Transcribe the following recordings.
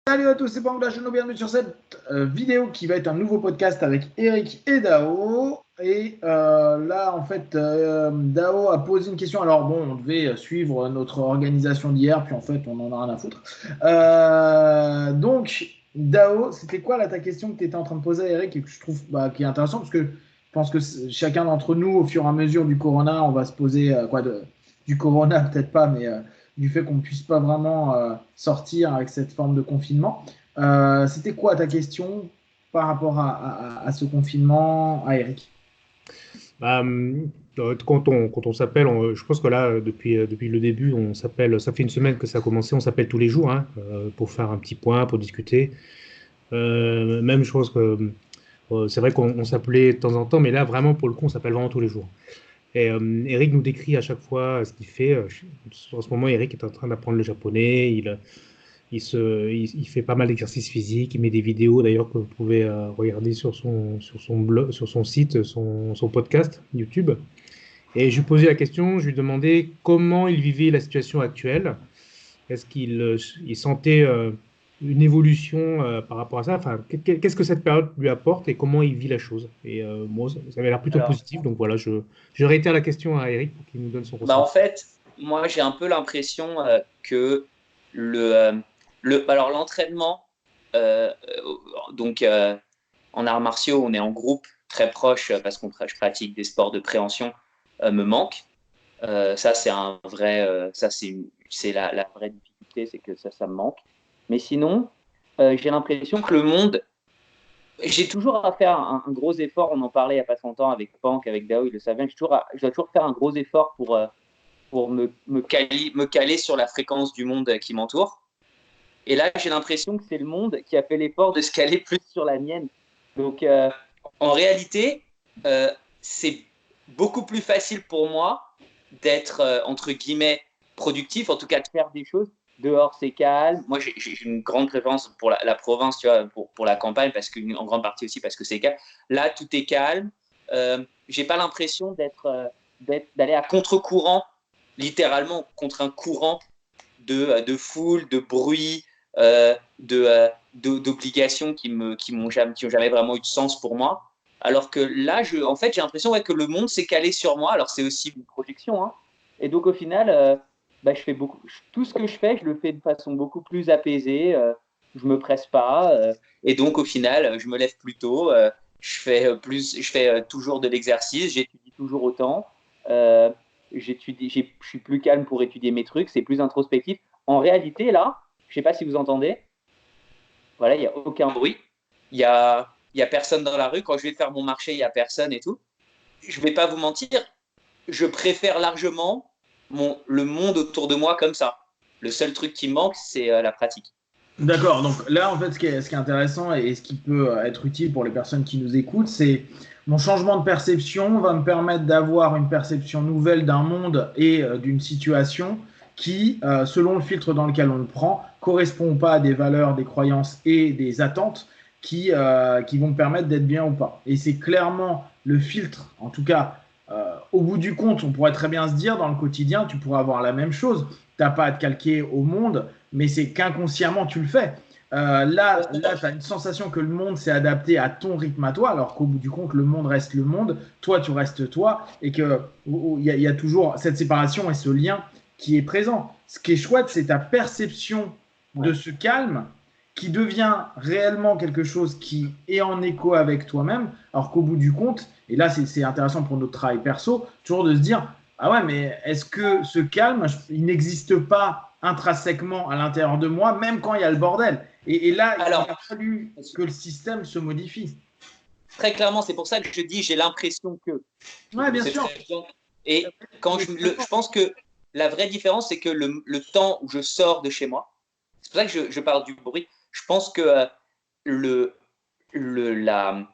Salut à tous, c'est Bangla, bienvenue sur cette vidéo qui va être un nouveau podcast avec Eric et Dao. Et là, en fait, Dao a posé une question. Alors bon, on devait suivre notre organisation d'hier, puis en fait, on en a rien à foutre. Donc, Dao, c'était quoi là ta question que tu étais en train de poser à Eric et que je trouve qui est intéressant parce que je pense que chacun d'entre nous, au fur et à mesure du corona, on va se poser du corona, peut-être pas, mais du fait qu'on ne puisse pas vraiment sortir avec cette forme de confinement. C'était quoi ta question par rapport à ce confinement, à Eric? Bah, quand on s'appelle, je pense que là, depuis le début, on s'appelle, ça fait une semaine que ça a commencé, on s'appelle tous les jours hein, pour faire un petit point, pour discuter. Même, je pense que c'est vrai qu'on s'appelait de temps en temps, mais là, vraiment, pour le coup, on s'appelle vraiment tous les jours. Et Eric nous décrit à chaque fois ce qu'il fait. En ce moment, Eric est en train d'apprendre le japonais. Il fait pas mal d'exercices physiques. Il met des vidéos d'ailleurs que vous pouvez regarder sur son blog, sur son site, son podcast YouTube. Et je lui posais la question, je lui demandais comment il vivait la situation actuelle. Est-ce qu'il sentait une évolution par rapport à ça? Enfin, qu'est-ce que cette période lui apporte et comment il vit la chose? Et moi, ça avait l'air plutôt Alors, positif. Donc voilà, je réitère la question à Eric pour qu'il nous donne son bah, ressenti. en fait, moi, j'ai un peu l'impression que le, euh, alors l'entraînement, donc en arts martiaux, on est en groupe très proche parce je pratique des sports de préhension, me manque. Ça, c'est un vrai, ça, c'est la vraie difficulté, c'est que ça me manque. Mais sinon, j'ai l'impression que le monde, j'ai toujours à faire un gros effort. On en parlait il n'y a pas si longtemps avec Pank, avec Dao, il le savait. Je dois toujours faire un gros effort pour me caler sur la fréquence du monde qui m'entoure. Et là, j'ai l'impression que c'est le monde qui a fait l'effort de se caler plus sur la mienne. Donc, en réalité, c'est beaucoup plus facile pour moi d'être, entre guillemets, productif, en tout cas de faire des choses. Dehors, c'est calme. Moi, j'ai une grande préférence pour la province, tu vois, pour la campagne, parce que, en grande partie aussi parce que c'est calme. Là, tout est calme. J'ai pas l'impression d'aller à contre-courant, littéralement contre un courant de foule, de bruit, d'obligations qui ont jamais vraiment eu de sens pour moi. Alors que là, en fait, j'ai l'impression que le monde s'est calé sur moi. Alors, c'est aussi une projection, hein. Et donc, au final, je fais tout ce que je fais, je le fais de façon beaucoup plus apaisée. Je me presse pas. Et donc, au final, je me lève plus tôt. Je fais toujours de l'exercice. J'étudie toujours autant. Euh, je suis plus calme pour étudier mes trucs. C'est plus introspectif. En réalité, là, je sais pas si vous entendez, voilà, il n'y a aucun bruit. Il y a personne dans la rue. Quand je vais faire mon marché, il n'y a personne et tout. Je vais pas vous mentir, je préfère largement le monde autour de moi comme ça. Le seul truc qui me manque, c'est la pratique. D'accord, donc là, en fait, ce qui est intéressant et ce qui peut être utile pour les personnes qui nous écoutent, c'est mon changement de perception va me permettre d'avoir une perception nouvelle d'un monde et d'une situation qui, selon le filtre dans lequel on le prend, correspond pas à des valeurs, des croyances et des attentes qui vont me permettre d'être bien ou pas. Et c'est clairement le filtre, en tout cas, au bout du compte, on pourrait très bien se dire, dans le quotidien, tu pourrais avoir la même chose. Tu n'as pas à te calquer au monde, mais c'est qu'inconsciemment tu le fais. Là tu as une sensation que le monde s'est adapté à ton rythme à toi, alors qu'au bout du compte, le monde reste le monde, toi tu restes toi, et qu'il y a toujours cette séparation et ce lien qui est présent. Ce qui est chouette, c'est ta perception de Ouais. ce calme qui devient réellement quelque chose qui est en écho avec toi-même, alors qu'au bout du compte, et là c'est intéressant pour notre travail perso, toujours de se dire, ah ouais, mais est-ce que ce calme, il n'existe pas intrinsèquement à l'intérieur de moi, même quand il y a le bordel? Et là, il Alors, a fallu que le système se modifie. très clairement, c'est pour ça que je dis j'ai l'impression que. Ouais, bien C'est sûr. très bien. Et quand Mais je pense que la vraie différence, c'est que le temps où je sors de chez moi, c'est pour ça que je parle du bruit. Je pense que le, le, la,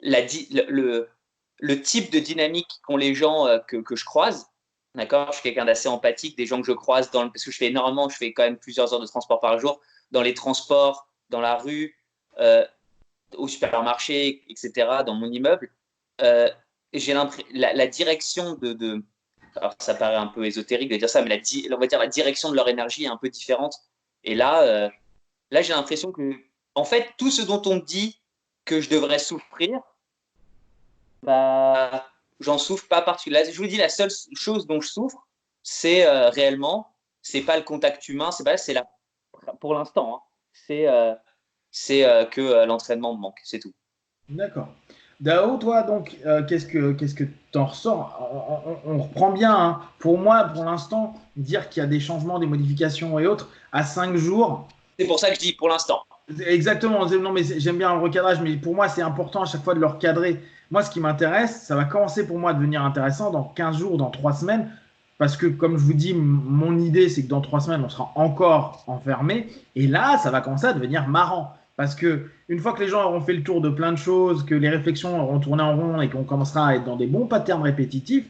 le type de dynamique qu'ont les gens que je croise, d'accord. Je suis quelqu'un d'assez empathique, des gens que je croise parce que je fais quand même plusieurs heures de transport par jour, dans les transports, dans la rue, euh, au supermarché, etc., dans mon immeuble. Euh, j'ai la direction alors ça paraît un peu ésotérique de dire ça, mais on va dire la direction de leur énergie est un peu différente. Et là, là, j'ai l'impression que, en fait, tout ce dont on me dit que je devrais souffrir, bah, j'en souffre pas particulièrement. Je vous dis, la seule chose dont je souffre, c'est réellement, c'est pas le contact humain, c'est la, pour l'instant, hein, c'est que l'entraînement me manque, c'est tout. D'accord. Dao, toi, donc, qu'est-ce que t'en ressors? On reprend bien, hein. Pour moi, pour l'instant, dire qu'il y a des changements, des modifications et autres, à 5 jours, C'est pour ça que je dis pour l'instant. exactement. Non, mais j'aime bien le recadrage, mais pour moi, c'est important à chaque fois de le recadrer. Moi, ce qui m'intéresse, ça va commencer pour moi à devenir intéressant dans 15 jours, dans 3 semaines, parce que, comme je vous dis, mon idée, c'est que dans 3 semaines, on sera encore enfermé. Et là, ça va commencer à devenir marrant. Parce que une fois que les gens auront fait le tour de plein de choses, que les réflexions auront tourné en rond et qu'on commencera à être dans des bons patterns répétitifs,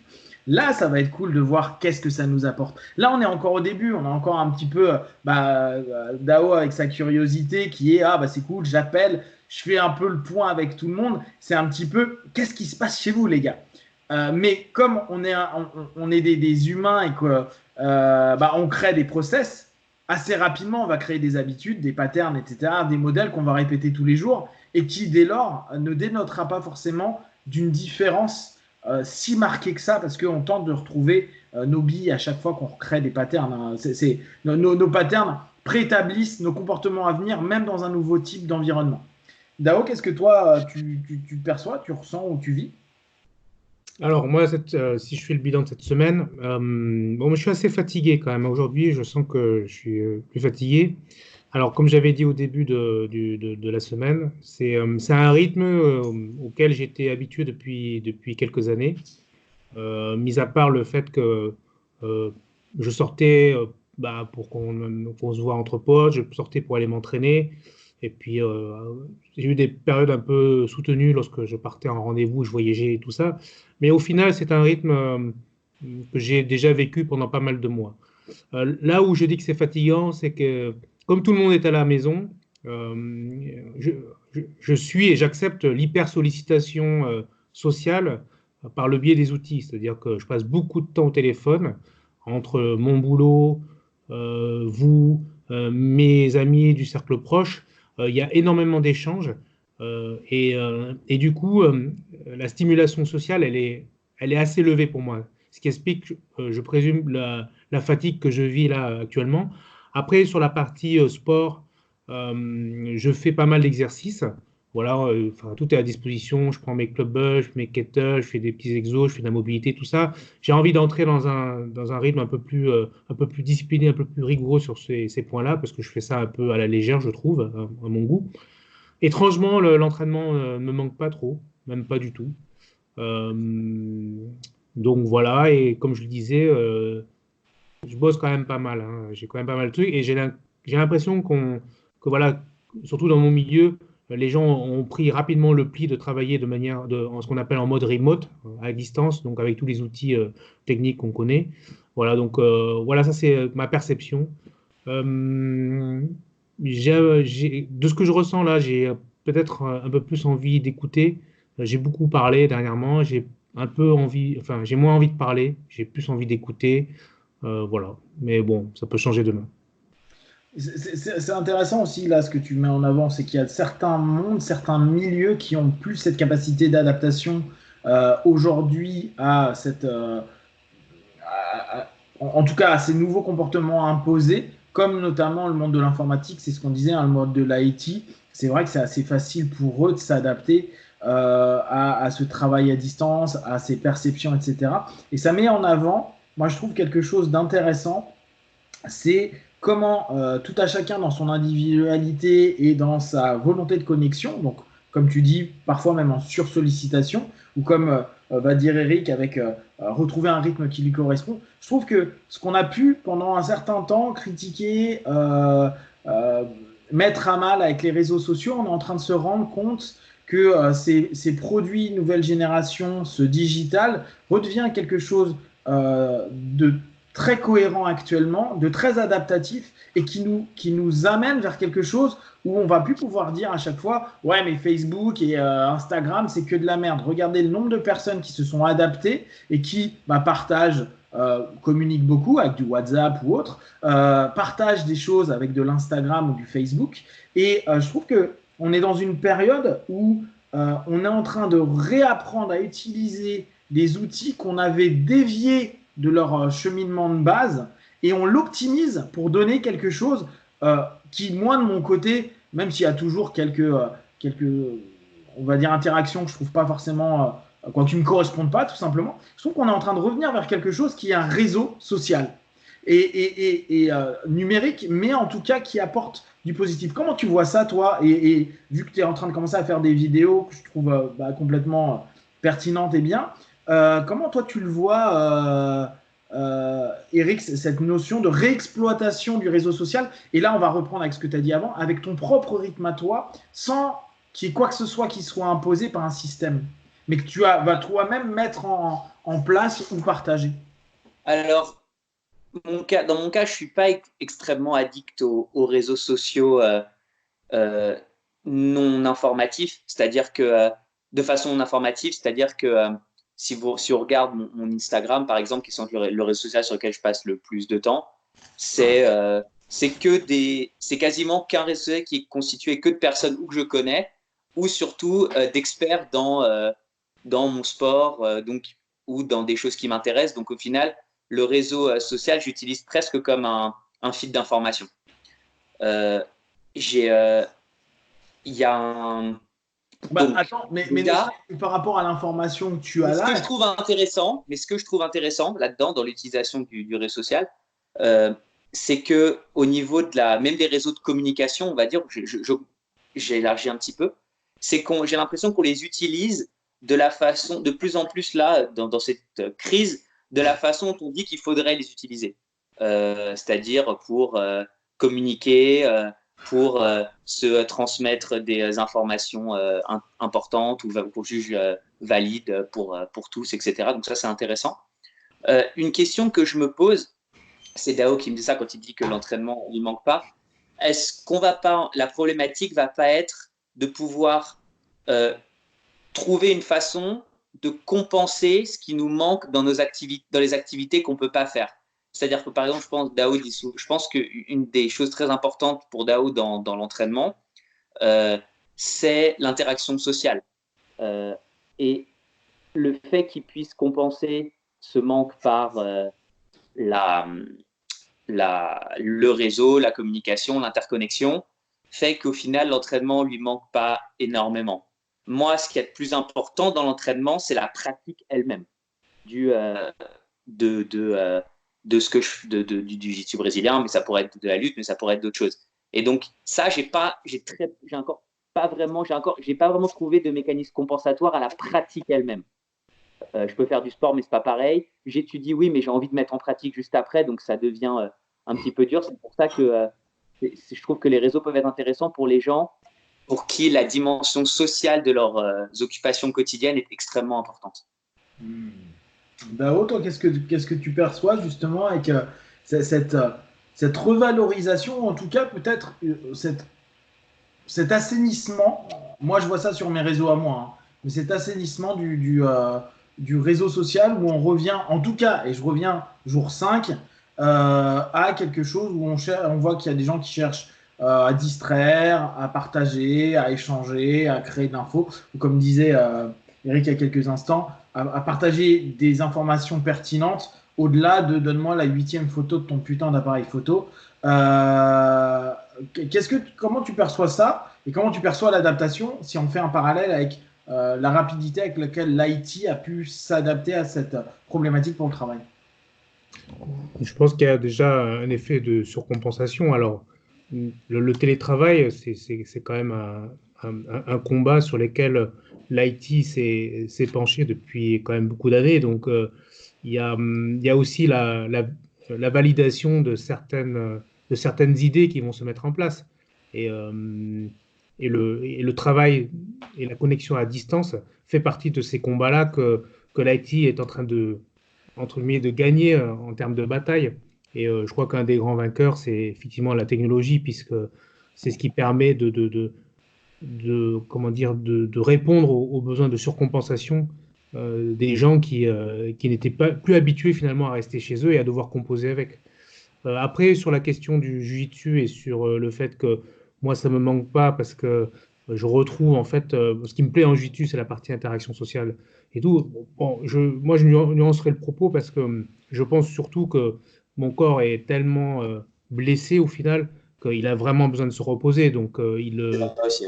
là, ça va être cool de voir qu'est-ce que ça nous apporte. Là, on est encore au début, on a encore un petit peu Dao avec sa curiosité qui est ah bah c'est cool, j'appelle, je fais un peu le point avec tout le monde. C'est un petit peu qu'est-ce qui se passe chez vous les gars. Mais comme on est des humains et que on crée des process, assez rapidement on va créer des habitudes, des patterns, etc., des modèles qu'on va répéter tous les jours et qui dès lors ne dénotera pas forcément d'une différence si marquée que ça parce qu'on tente de retrouver nos billes à chaque fois qu'on crée des patterns. Hein. Nos patterns préétablissent nos comportements à venir même dans un nouveau type d'environnement. Dao, qu'est-ce que toi tu perçois, tu ressens ou tu vis? Alors moi, si je fais le bilan de cette semaine, bon, moi, je suis assez fatigué quand même. Aujourd'hui, je sens que je suis plus fatigué. Alors, comme j'avais dit au début de la semaine, c'est un rythme auquel j'étais habitué depuis quelques années. Mis à part le fait que euh, je sortais pour qu'on se voit entre potes, je sortais pour aller m'entraîner. Et puis, j'ai eu des périodes un peu soutenues lorsque je partais en rendez-vous, je voyageais et tout ça. Mais au final, c'est un rythme que j'ai déjà vécu pendant pas mal de mois. Là où je dis que c'est fatigant, c'est que comme tout le monde est à la maison, je, je suis et j'accepte l'hyper-sollicitation sociale par le biais des outils. C'est-à-dire que je passe beaucoup de temps au téléphone entre mon boulot, vous, mes amis du cercle proche. Il y a énormément d'échanges et du coup, la stimulation sociale, elle est assez élevée pour moi. Ce qui explique, je présume, la fatigue que je vis là actuellement. Après, sur la partie sport, je fais pas mal d'exercices. Voilà, enfin, tout est à disposition. Je prends mes clubs, mes kettlebells, je fais des petits exos, je fais de la mobilité, tout ça. J'ai envie d'entrer dans un rythme un peu plus discipliné, un peu plus rigoureux sur ces points-là, parce que je fais ça un peu à la légère, je trouve, à mon goût. Étrangement, l'entraînement ne me manque pas trop, même pas du tout. Euh, donc voilà, et comme je le disais, je bosse quand même pas mal. Hein. J'ai quand même pas mal de trucs et j'ai l'impression que voilà, surtout dans mon milieu, les gens ont pris rapidement le pli de travailler en ce qu'on appelle en mode remote, à distance, donc avec tous les outils techniques qu'on connaît. Voilà, donc voilà, ça c'est ma perception. Euh, de ce que je ressens là, j'ai peut-être un peu plus envie d'écouter. J'ai beaucoup parlé dernièrement, j'ai un peu envie, enfin j'ai moins envie de parler, j'ai plus envie d'écouter. Voilà. Mais bon, ça peut changer demain. C'est intéressant aussi, là, ce que tu mets en avant, c'est qu'il y a certains mondes, certains milieux qui ont plus cette capacité d'adaptation aujourd'hui à en tout cas, à ces nouveaux comportements imposés, comme notamment le monde de l'informatique, c'est ce qu'on disait, hein, le monde de l'IT. C'est vrai que c'est assez facile pour eux de s'adapter à ce travail à distance, à ces perceptions, etc. Et ça met en avant, moi je trouve quelque chose d'intéressant, c'est comment tout à chacun dans son individualité et dans sa volonté de connexion, donc comme tu dis, parfois même en sursollicitation, ou comme va dire Eric, avec retrouver un rythme qui lui correspond. Je trouve que ce qu'on a pu pendant un certain temps critiquer, euh, mettre à mal avec les réseaux sociaux, on est en train de se rendre compte que ces produits nouvelle génération, ce digital, redevient quelque chose de très cohérent actuellement, de très adaptatif et qui nous amène vers quelque chose où on va plus pouvoir dire à chaque fois ouais mais Facebook et Instagram c'est que de la merde. Regardez le nombre de personnes qui se sont adaptées et qui partagent communiquent beaucoup avec du WhatsApp ou autre, partagent des choses avec de l'Instagram ou du Facebook. Et je trouve qu'on est dans une période où on est en train de réapprendre à utiliser des outils qu'on avait déviés de leur cheminement de base et on l'optimise pour donner quelque chose qui, moi, de mon côté, même s'il y a toujours quelques on va dire, interactions que je trouve pas forcément, qui ne me correspondent pas, tout simplement, je trouve qu'on est en train de revenir vers quelque chose qui est un réseau social et numérique, mais en tout cas qui apporte du positif. Comment tu vois ça, toi, et vu que tu es en train de commencer à faire des vidéos que je trouve complètement pertinentes et bien, comment toi tu le vois, Eric, cette notion de réexploitation du réseau social? Et là, on va reprendre avec ce que tu as dit avant, avec ton propre rythme à toi, sans qu'il y ait quoi que ce soit qui soit imposé par un système, mais que tu vas toi-même mettre en place ou partager. Alors, dans mon cas, je ne suis pas extrêmement addict aux réseaux sociaux euh, non informatifs, c'est-à-dire que de façon non informative, c'est-à-dire que si on regarde mon Instagram, par exemple, qui est le réseau social sur lequel je passe le plus de temps, c'est quasiment qu'un réseau social qui est constitué que de personnes ou que je connais, ou surtout d'experts dans mon sport, donc, ou dans des choses qui m'intéressent. Donc au final, le réseau social, j'utilise presque comme un feed d'information. Il y a un. Donc, attends, mais par rapport à l'information que tu as là. Ce que je trouve intéressant là-dedans, dans l'utilisation du réseau social, c'est que au niveau même des réseaux de communication, on va dire, j'ai élargi un petit peu, c'est j'ai l'impression qu'on les utilise de plus en plus là, dans cette crise, de la façon dont on dit qu'il faudrait les utiliser. C'est-à-dire pour communiquer, pour se transmettre des informations importantes ou qu'on juge valides pour tous, etc. Donc ça, c'est intéressant. Une question que je me pose, c'est Dao qui me dit ça quand il dit que l'entraînement ne manque pas. Est-ce qu'on va pas, la problématique va pas être de pouvoir trouver une façon de compenser ce qui nous manque dans les activités qu'on ne peut pas faire. C'est-à-dire que, par exemple, je pense qu'une des choses très importantes pour Dao dans l'entraînement, c'est l'interaction sociale. Et le fait qu'il puisse compenser ce manque par le réseau, la communication, l'interconnexion, fait qu'au final, l'entraînement ne lui manque pas énormément. Moi, ce qui est le plus important dans l'entraînement, c'est la pratique elle-même du jiu-jitsu brésilien, mais ça pourrait être de la lutte, mais ça pourrait être d'autres choses. Et donc, ça, j'ai pas vraiment trouvé de mécanisme compensatoire à la pratique elle-même. Je peux faire du sport, mais c'est pas pareil. J'étudie, oui, mais j'ai envie de mettre en pratique juste après, donc ça devient un petit peu dur. C'est pour ça que je trouve que les réseaux peuvent être intéressants pour les gens pour qui la dimension sociale de leurs occupations quotidiennes est extrêmement importante. Dao, toi, qu'est-ce que tu perçois justement avec cette revalorisation, en tout cas peut-être cet assainissement? Moi, je vois ça sur mes réseaux à moi, hein, mais cet assainissement du réseau social où on revient, en tout cas, et je reviens jour 5, à quelque chose où on voit qu'il y a des gens qui cherchent à distraire, à partager, à échanger, à créer de l'info. Comme disait Eric il y a quelques instants, à partager des informations pertinentes au-delà de donne-moi la 8e photo de ton putain d'appareil photo. Comment tu perçois ça et comment tu perçois l'adaptation si on fait un parallèle avec la rapidité avec laquelle l'IT a pu s'adapter à cette problématique pour le travail? Je pense qu'il y a déjà un effet de surcompensation. Alors, le télétravail, c'est quand même un combat sur lequel l'IT s'est penché depuis quand même beaucoup d'années. Donc, il y a aussi la validation de certaines idées qui vont se mettre en place. Et le travail et la connexion à distance fait partie de ces combats-là que l'IT est en train entre guillemets, de gagner en termes de bataille. Et je crois qu'un des grands vainqueurs, c'est effectivement la technologie, puisque c'est ce qui permet comment dire, de répondre aux besoins de surcompensation des gens qui n'étaient pas plus habitués finalement à rester chez eux et à devoir composer avec. Après, sur la question du jiu-jitsu et sur le fait que moi, ça me manque pas parce que je retrouve en fait, ce qui me plaît en jiu-jitsu, c'est la partie interaction sociale et tout. Bon, moi, je nuancerai le propos parce que je pense surtout que mon corps est tellement blessé au final qu'il a vraiment besoin de se reposer. Donc, Aussi,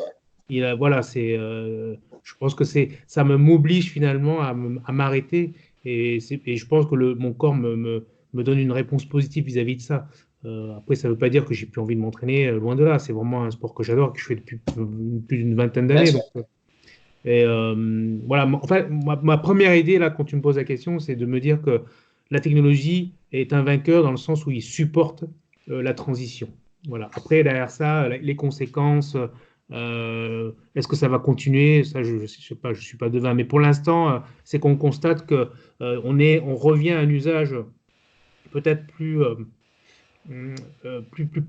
ouais. voilà, je pense que ça m'oblige finalement à m'arrêter et je pense que mon corps me donne une réponse positive vis-à-vis de ça. Après, ça ne veut pas dire que j'ai plus envie de m'entraîner, loin de là. C'est vraiment un sport que j'adore, que je fais depuis plus d'une vingtaine Bien d'années. sûr. Donc, voilà, enfin, ma première idée, là, quand tu me poses la question, c'est de me dire que la technologie est un vainqueur dans le sens où il supporte la transition. Voilà. Après, derrière ça, les conséquences, est-ce que ça va continuer? Ça, je ne sais pas, je suis pas devin. Mais pour l'instant, c'est qu'on constate que on revient à un usage peut-être plus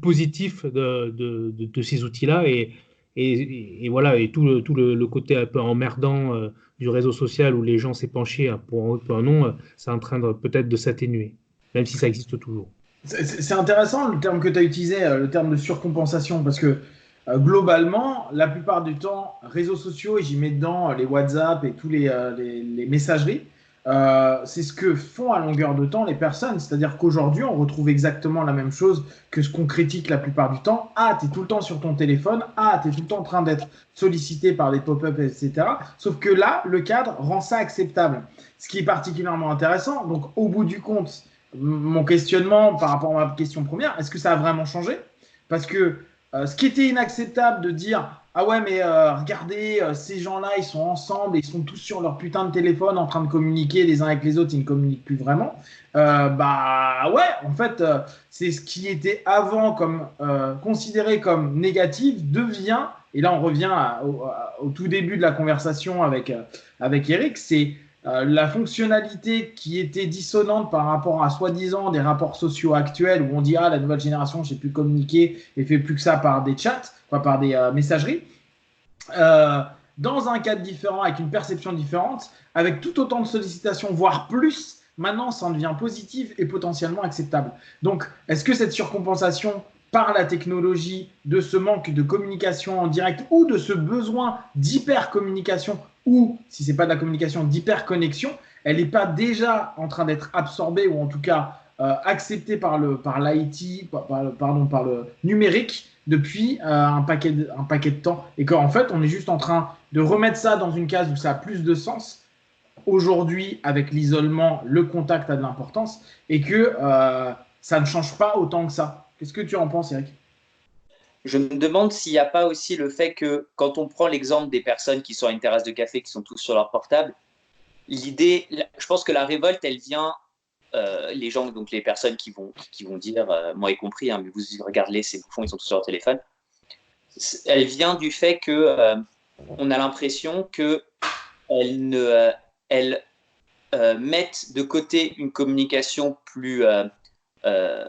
positif de ces outils-là et voilà et tout le côté un peu emmerdant du réseau social où les gens s'épanchaient pour un oui, pour un non, c'est en train peut-être de s'atténuer, même si ça existe toujours. C'est intéressant le terme que tu as utilisé, le terme de surcompensation, parce que globalement, la plupart du temps, réseaux sociaux, et j'y mets dedans les WhatsApp et tous les messageries, c'est ce que font à longueur de temps les personnes. C'est-à-dire qu'aujourd'hui, on retrouve exactement la même chose que ce qu'on critique la plupart du temps. Ah, tu es tout le temps sur ton téléphone. Ah, tu es tout le temps en train d'être sollicité par des pop-up, etc. Sauf que là, le cadre rend ça acceptable. Ce qui est particulièrement intéressant. Donc, au bout du compte, mon questionnement par rapport à ma question première, est-ce que ça a vraiment changé? Parce que ce qui était inacceptable de dire ah ouais mais regardez ces gens-là ils sont ensemble et ils sont tous sur leur putain de téléphone en train de communiquer les uns avec les autres, ils ne communiquent plus vraiment. Bah ouais en fait c'est ce qui était avant comme considéré comme négatif devient, et là on revient au tout début de la conversation avec Eric, c'est la fonctionnalité qui était dissonante par rapport à soi-disant des rapports sociaux actuels où on dit ah la nouvelle génération je sais plus communiquer et fait plus que ça par des chats, quoi, par des messageries, euh, dans un cadre différent, avec une perception différente, avec tout autant de sollicitations, voire plus, maintenant ça en devient positif et potentiellement acceptable. Donc est-ce que cette surcompensation par la technologie, de ce manque de communication en direct ou de ce besoin d'hyper-communication ou, si ce n'est pas de la communication, d'hyper-connexion, elle n'est pas déjà en train d'être absorbée ou en tout cas acceptée par l'IT, par le numérique depuis un paquet de temps, et qu'en fait, on est juste en train de remettre ça dans une case où ça a plus de sens aujourd'hui avec l'isolement, le contact a de l'importance, et que ça ne change pas autant que ça. Qu'est-ce que tu en penses, Eric? Je me demande s'il n'y a pas aussi le fait que quand on prend l'exemple des personnes qui sont à une terrasse de café, qui sont tous sur leur portable, l'idée, je pense que la révolte, elle vient, les gens, donc les personnes qui vont dire, moi y compris, hein, mais vous regardez ces bouffons, ils sont tous sur leur téléphone, elle vient du fait que on a l'impression que elles ne, elles mettent de côté une communication euh,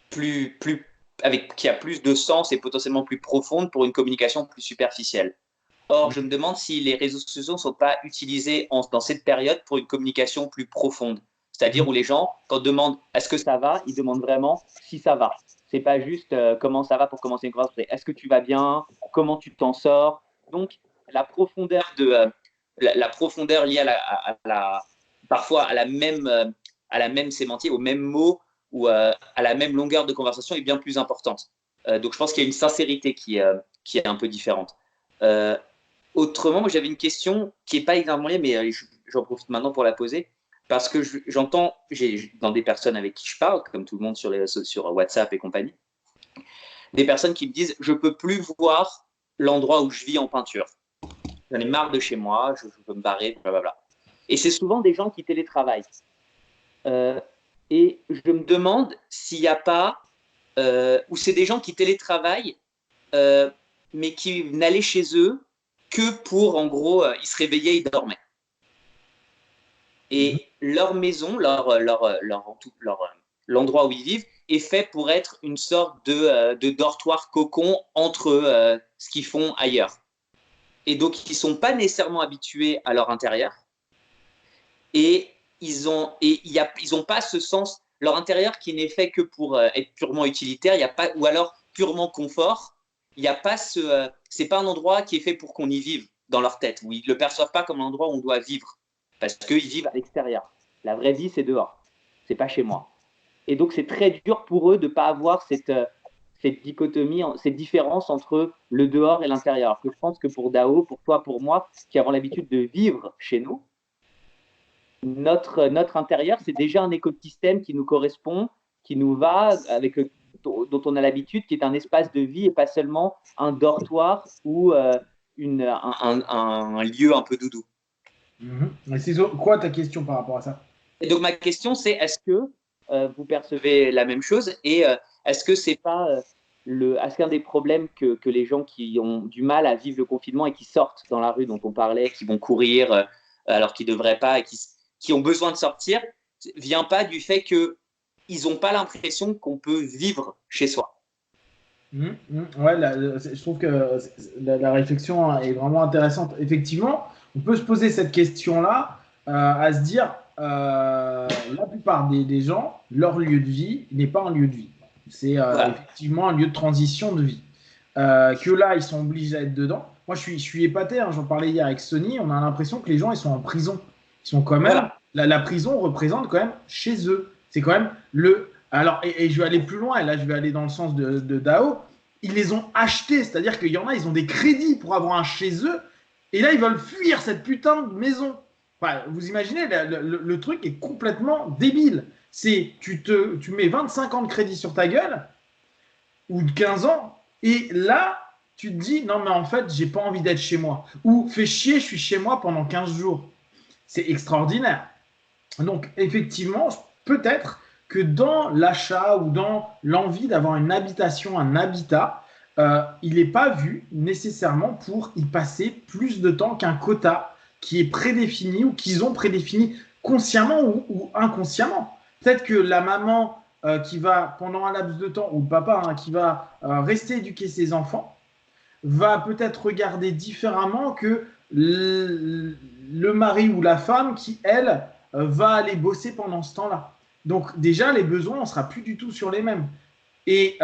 plus qui a plus de sens et potentiellement plus profonde pour une communication plus superficielle. Or, je me demande si les réseaux sociaux ne sont pas utilisés dans cette période pour une communication plus profonde. C'est-à-dire où les gens, quand ils demandent est-ce que ça va, ils demandent vraiment si ça va. C'est pas juste comment ça va pour commencer une conversation. Est-ce que tu vas bien? Comment tu t'en sors? Donc, la profondeur la profondeur liée parfois à la même sémantique, au même mot ou à la même longueur de conversation est bien plus importante. Donc, je pense qu'il y a une sincérité qui est un peu différente. Autrement, j'avais une question qui n'est pas exactement liée, mais j'en profite maintenant pour la poser. Parce que j'entends, dans des personnes avec qui je parle, comme tout le monde sur WhatsApp et compagnie, des personnes qui me disent je ne peux plus voir l'endroit où je vis en peinture. J'en ai marre de chez moi, je veux me barrer, blablabla. Et c'est souvent des gens qui télétravaillent. Et je me demande s'il n'y a pas, ou c'est des gens qui télétravaillent, mais qui n'allaient chez eux que pour, en gros, ils se réveillaient, ils dormaient. Et leur maison, l'endroit où ils vivent, est fait pour être une sorte de dortoir cocon entre ce qu'ils font ailleurs. Et donc, ils ne sont pas nécessairement habitués à leur intérieur. et ils ont pas ce sens, leur intérieur qui n'est fait que pour être purement utilitaire, il y a pas, ou alors purement confort. Il y a pas c'est pas un endroit qui est fait pour qu'on y vive dans leur tête, où ils le perçoivent pas comme un endroit où on doit vivre, parce qu'ils vivent à l'extérieur. La vraie vie, c'est dehors, c'est pas chez moi. Et donc c'est très dur pour eux de pas avoir cette dichotomie, cette différence entre le dehors et l'intérieur. Alors que je pense que pour Dao, pour toi, pour moi, qui avons l'habitude de vivre chez nous, notre intérieur, c'est déjà un écosystème qui nous correspond, qui nous va, dont on a l'habitude, qui est un espace de vie et pas seulement un dortoir ou un lieu un peu doudou. C'est quoi ta question par rapport à ça? Et donc ma question, c'est est-ce que vous percevez la même chose et est-ce que c'est pas est-ce qu'un des problèmes que les gens qui ont du mal à vivre le confinement et qui sortent dans la rue dont on parlait, qui vont courir alors qu'ils ne devraient pas et qui ont besoin de sortir, vient pas du fait qu'ils n'ont pas l'impression qu'on peut vivre chez soi? Ouais, je trouve que la réflexion est vraiment intéressante. Effectivement, on peut se poser cette question-là, à se dire, la plupart des gens, leur lieu de vie n'est pas un lieu de vie. C'est Voilà. effectivement un lieu de transition de vie. Que là, ils sont obligés à être dedans. Moi, je suis épaté, hein, j'en parlais hier avec Sony, on a l'impression que les gens, ils sont en prison. Ils sont quand même, Voilà. la prison représente quand même chez eux. C'est quand même le... Alors, et je vais aller plus loin, et là, je vais aller dans le sens de Dao. Ils les ont achetés, c'est-à-dire qu'il y en a, ils ont des crédits pour avoir un chez eux, et là, ils veulent fuir cette putain de maison. Enfin, vous imaginez, le truc est complètement débile. C'est, tu mets 25 ans de crédit sur ta gueule, ou de 15 ans, et là, tu te dis, non, mais en fait, j'ai pas envie d'être chez moi. Ou, fais chier, je suis chez moi pendant 15 jours. C'est extraordinaire. Donc, effectivement, peut-être que dans l'achat ou dans l'envie d'avoir une habitation, un habitat, il n'est pas vu nécessairement pour y passer plus de temps qu'un quota qui est prédéfini ou qu'ils ont prédéfini consciemment ou inconsciemment. Peut-être que la maman qui va, pendant un laps de temps, ou le papa hein, qui va rester éduquer ses enfants, va peut-être regarder différemment que le mari ou la femme qui, elle, va aller bosser pendant ce temps-là. Donc déjà, les besoins, on ne sera plus du tout sur les mêmes. Et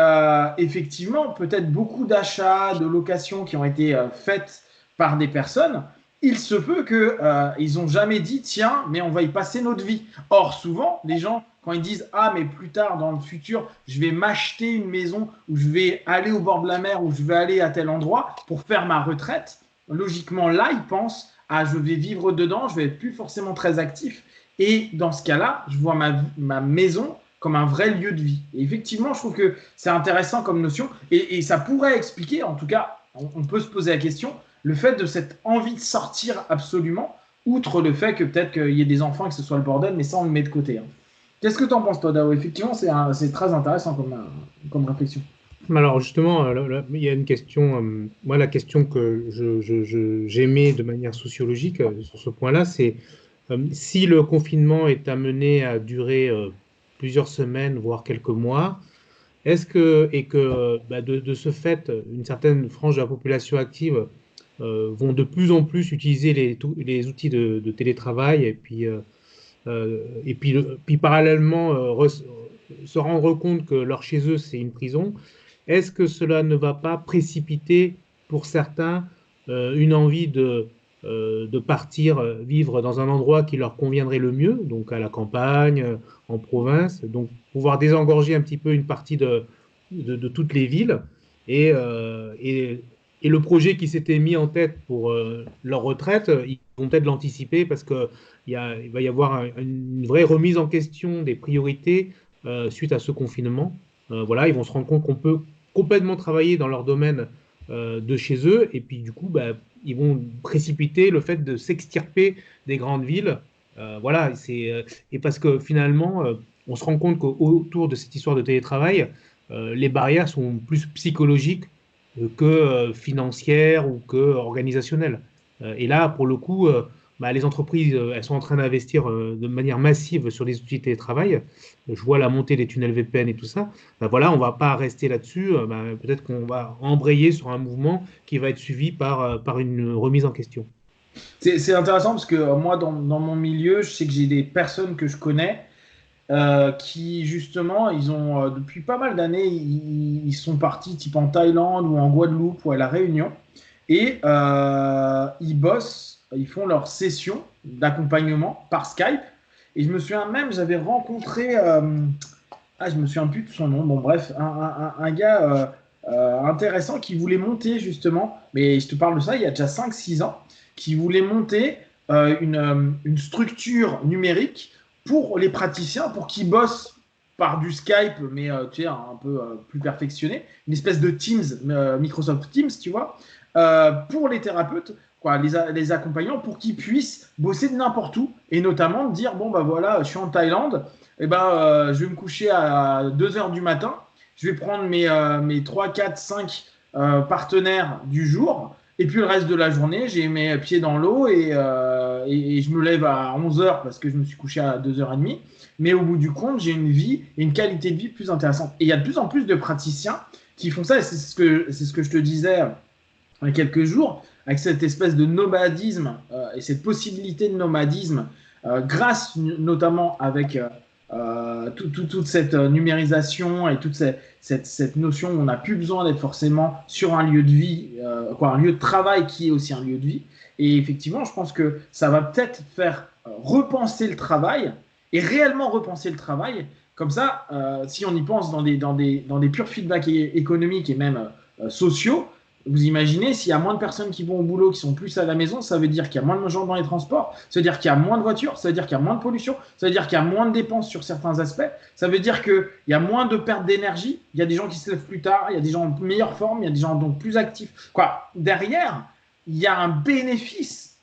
effectivement, peut-être beaucoup d'achats, de locations qui ont été faites par des personnes, il se peut qu'ils n'ont jamais dit, tiens, mais on va y passer notre vie. Or, souvent, les gens, quand ils disent, ah, mais plus tard, dans le futur, je vais m'acheter une maison, ou je vais aller au bord de la mer, ou je vais aller à tel endroit pour faire ma retraite, logiquement, là, ils pensent, ah, je vais vivre dedans, je vais être plus forcément très actif. Et dans ce cas-là, je vois ma maison comme un vrai lieu de vie. Et effectivement, je trouve que c'est intéressant comme notion. Et ça pourrait expliquer, en tout cas, on peut se poser la question, le fait de cette envie de sortir absolument, outre le fait que peut-être qu'il y ait des enfants et que ce soit le bordel, mais ça, on le met de côté. Hein. Qu'est-ce que tu en penses, toi, Dao? Effectivement, c'est très intéressant comme réflexion. Alors justement, il y a une question, moi la question que j'aimais de manière sociologique sur ce point-là, c'est si le confinement est amené à durer plusieurs semaines, voire quelques mois, est-ce que, et que de ce fait, une certaine frange de la population active vont de plus en plus utiliser les outils de télétravail puis parallèlement se rendre compte que leur chez eux, c'est une prison, est-ce que cela ne va pas précipiter pour certains une envie de partir vivre dans un endroit qui leur conviendrait le mieux, donc à la campagne, en province, donc pouvoir désengorger un petit peu une partie de toutes les villes et le projet qui s'était mis en tête pour leur retraite, ils vont peut-être l'anticiper parce qu'il va y avoir une vraie remise en question des priorités suite à ce confinement. Voilà, ils vont se rendre compte qu'on peut complètement travailler dans leur domaine de chez eux et puis du coup, ils vont précipiter le fait de s'extirper des grandes villes. Voilà, et parce que finalement, on se rend compte qu'autour de cette histoire de télétravail, les barrières sont plus psychologiques que financières ou que organisationnelles. Et là, pour le coup, les entreprises, elles sont en train d'investir de manière massive sur des outils de télétravail. Je vois la montée des tunnels VPN et tout ça. Voilà, on ne va pas rester là-dessus. Peut-être qu'on va embrayer sur un mouvement qui va être suivi par une remise en question. C'est intéressant parce que moi, dans mon milieu, je sais que j'ai des personnes que je connais qui, justement, ils ont, depuis pas mal d'années, ils sont partis type en Thaïlande ou en Guadeloupe ou à La Réunion et ils bossent, ils font leur session d'accompagnement par Skype. Et je me souviens même, j'avais rencontré, je me souviens plus de son nom, bon bref, un gars intéressant qui voulait monter justement, mais je te parle de ça il y a déjà 5 6 ans, qui voulait monter une structure numérique pour les praticiens, pour qu'ils bossent par du Skype, mais tu sais, un peu plus perfectionné, une espèce de Teams, Microsoft Teams, tu vois, pour les thérapeutes, quoi, les accompagnants, pour qu'ils puissent bosser de n'importe où, et notamment dire, bon, bah voilà, je suis en Thaïlande, et ben, je vais me coucher à 2 heures du matin, je vais prendre mes 3, 4, 5 partenaires du jour, et puis le reste de la journée, j'ai mes pieds dans l'eau et je me lève à 11 heures parce que je me suis couché à 2h30. Mais au bout du compte, j'ai une vie et une qualité de vie plus intéressante. Et il y a de plus en plus de praticiens qui font ça. Et c'est ce que je te disais il y a quelques jours, avec cette espèce de nomadisme et cette possibilité de nomadisme, grâce notamment avec toute cette numérisation et toute cette notion où on n'a plus besoin d'être forcément sur un lieu de vie, un lieu de travail qui est aussi un lieu de vie. Et effectivement, je pense que ça va peut-être faire repenser le travail et réellement repenser le travail. Comme ça, si on y pense dans des purs feedbacks économiques et même sociaux, vous imaginez, s'il y a moins de personnes qui vont au boulot, qui sont plus à la maison, ça veut dire qu'il y a moins de gens dans les transports, ça veut dire qu'il y a moins de voitures, ça veut dire qu'il y a moins de pollution, ça veut dire qu'il y a moins de dépenses sur certains aspects, ça veut dire qu'il y a moins de perte d'énergie, il y a des gens qui se lèvent plus tard, il y a des gens en meilleure forme, il y a des gens donc plus actifs. Quoi, derrière, il y a un bénéfice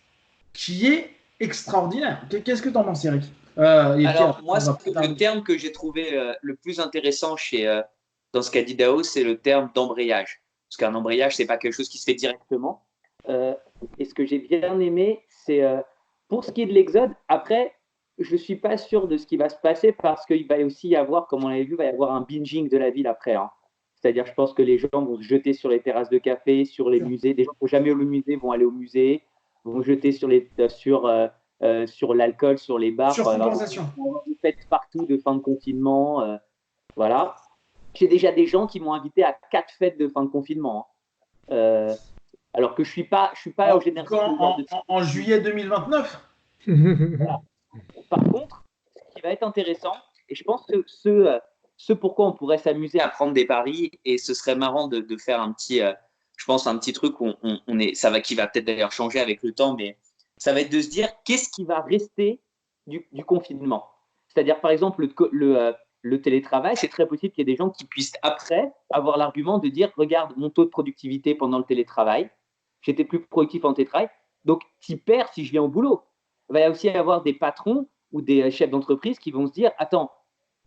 qui est extraordinaire. Qu'est-ce que tu en penses, Eric Alors, moi, le terme que j'ai trouvé le plus intéressant dans ce qu'a dit Dao, c'est le terme d'embrayage. Parce qu'un embrayage, ce n'est pas quelque chose qui se fait directement. Et ce que j'ai bien aimé, c'est pour ce qui est de l'exode, après, je ne suis pas sûr de ce qui va se passer parce qu'il va aussi y avoir, comme on l'avait vu, il va y avoir un binging de la ville après. Hein. C'est-à-dire, je pense que les gens vont se jeter sur les terrasses de café, sur les musées. Des gens qui ne vont jamais au musée vont aller au musée, vont jeter sur l'alcool, sur les bars. Surcompensation. Des fêtes partout de fin de confinement. Voilà. J'ai déjà des gens qui m'ont invité à 4 fêtes de fin de confinement. Hein. Alors que je suis pas en général. En juillet 2029. Voilà. Par contre, ce qui va être intéressant, et je pense que ce pourquoi on pourrait s'amuser à prendre des paris, et ce serait marrant de faire un petit, je pense un petit truc où qui va peut-être d'ailleurs changer avec le temps, mais ça va être de se dire qu'est-ce qui va rester du confinement. C'est-à-dire par exemple le télétravail, c'est très possible qu'il y ait des gens qui puissent après avoir l'argument de dire regarde mon taux de productivité pendant le télétravail, j'étais plus productif en télétravail, donc tu perds si je viens au boulot. Il va y aussi avoir des patrons ou des chefs d'entreprise qui vont se dire attends,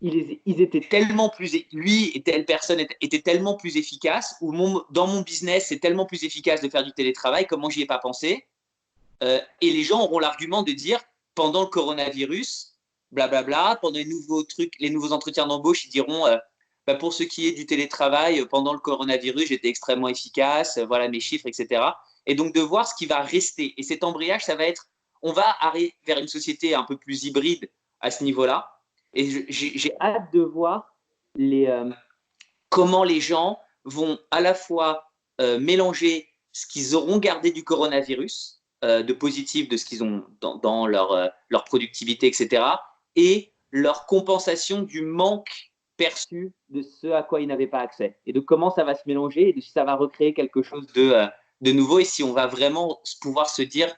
ils étaient tellement plus, lui et telle personne était tellement plus efficace, ou dans mon business c'est tellement plus efficace de faire du télétravail, comment j'y ai pas pensé. Et les gens auront l'argument de dire pendant le coronavirus, blablabla, pendant les nouveaux entretiens d'embauche, ils diront pour ce qui est du télétravail, pendant le coronavirus, j'étais extrêmement efficace, voilà mes chiffres, etc. Et donc de voir ce qui va rester. Et cet embrayage, ça va être, on va arriver vers une société un peu plus hybride à ce niveau-là. Et j'ai hâte de voir comment les gens vont à la fois mélanger ce qu'ils auront gardé du coronavirus, de positif, de ce qu'ils ont dans leur productivité, etc., et leur compensation du manque perçu de ce à quoi ils n'avaient pas accès, et de comment ça va se mélanger, et de si ça va recréer quelque chose de nouveau, et si on va vraiment pouvoir se dire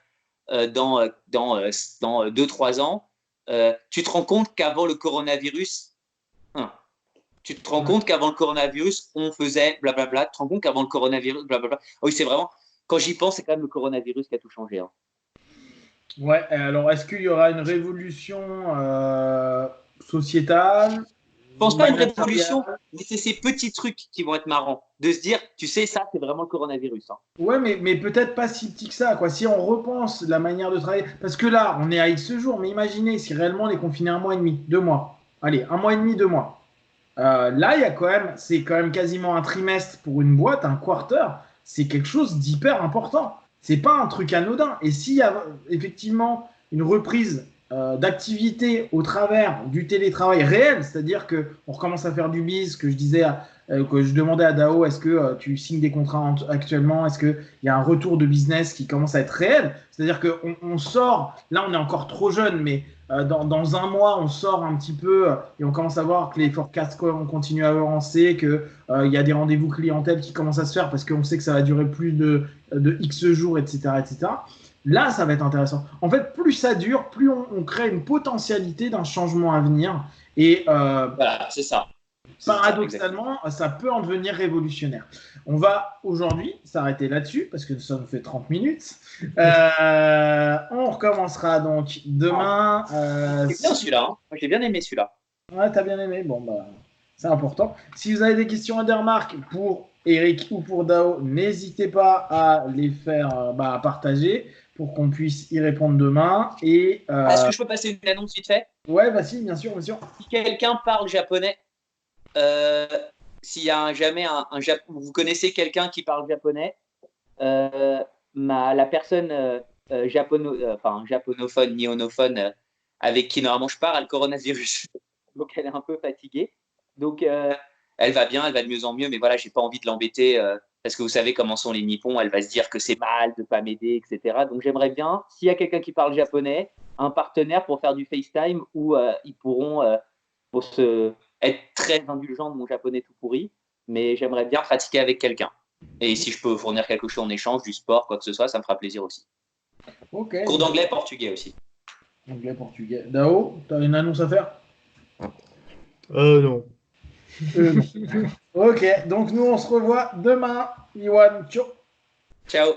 dans 2-3 ans, tu te rends compte qu'avant le coronavirus, tu te rends compte qu'avant le coronavirus, on faisait blablabla, tu te rends compte qu'avant le coronavirus, blablabla. Oui, c'est vraiment, quand j'y pense, c'est quand même le coronavirus qui a tout changé. Hein. Ouais, alors est-ce qu'il y aura une révolution sociétale? Je pense pas une révolution, mais c'est ces petits trucs qui vont être marrants. De se dire, tu sais, ça, c'est vraiment le coronavirus. Hein. Ouais, mais peut-être pas si petit que ça, quoi. Si on repense la manière de travailler. Parce que là, on est à X jours, mais imaginez si réellement on est confiné 1 mois et demi, 2 mois. Allez, 1 mois et demi, 2 mois. Là, c'est quand même quasiment un trimestre pour une boîte, un quarter. C'est quelque chose d'hyper important. c'est pas un truc anodin. Et s'il y a effectivement une reprise d'activité au travers du télétravail réel, c'est-à-dire qu'on recommence à faire du biz, que je demandais à Dao, est-ce que tu signes des contrats actuellement, est-ce qu'il y a un retour de business qui commence à être réel, c'est-à-dire qu'on sort, là on est encore trop jeune, mais dans un mois on sort un petit peu et on commence à voir que les forecasts continuent à avancer, qu'il y a des rendez-vous clientèle qui commencent à se faire parce qu'on sait que ça va durer plus de X jours, etc., etc. Là, ça va être intéressant. En fait, plus ça dure, plus on crée une potentialité d'un changement à venir. Et Voilà, c'est ça. paradoxalement, ça peut en devenir révolutionnaire. On va aujourd'hui s'arrêter là-dessus parce que ça nous fait 30 minutes. On recommencera donc demain. C'est bien celui-là. Hein. Moi, j'ai bien aimé celui-là. Ouais, t'as bien aimé. Bon, bah, c'est important. Si vous avez des questions et des remarques pour Eric ou pour Dao, n'hésitez pas à les faire à partager pour qu'on puisse y répondre demain. Et est-ce que je peux passer une annonce vite fait? Ouais, bah si, bien sûr, bien sûr. Si quelqu'un parle japonais, s'il y a jamais vous connaissez quelqu'un qui parle japonais, la personne japonophone, nihoniphone, avec qui normalement je parle, a le coronavirus. Donc elle est un peu fatiguée. Donc elle va bien, elle va de mieux en mieux, mais voilà, j'ai pas envie de l'embêter parce que vous savez comment sont les Nippons, elle va se dire que c'est mal de pas m'aider, etc. Donc j'aimerais bien, s'il y a quelqu'un qui parle japonais, un partenaire pour faire du FaceTime où ils pourront être très indulgents de mon japonais tout pourri, mais j'aimerais bien pratiquer avec quelqu'un. Et si je peux fournir quelque chose en échange, du sport, quoi que ce soit, ça me fera plaisir aussi. Ok. Cours d'anglais, portugais aussi. Anglais, portugais. Dao, t'as une annonce à faire? Non. Non. Ok, donc nous on se revoit demain. Iwan, ciao. Ciao.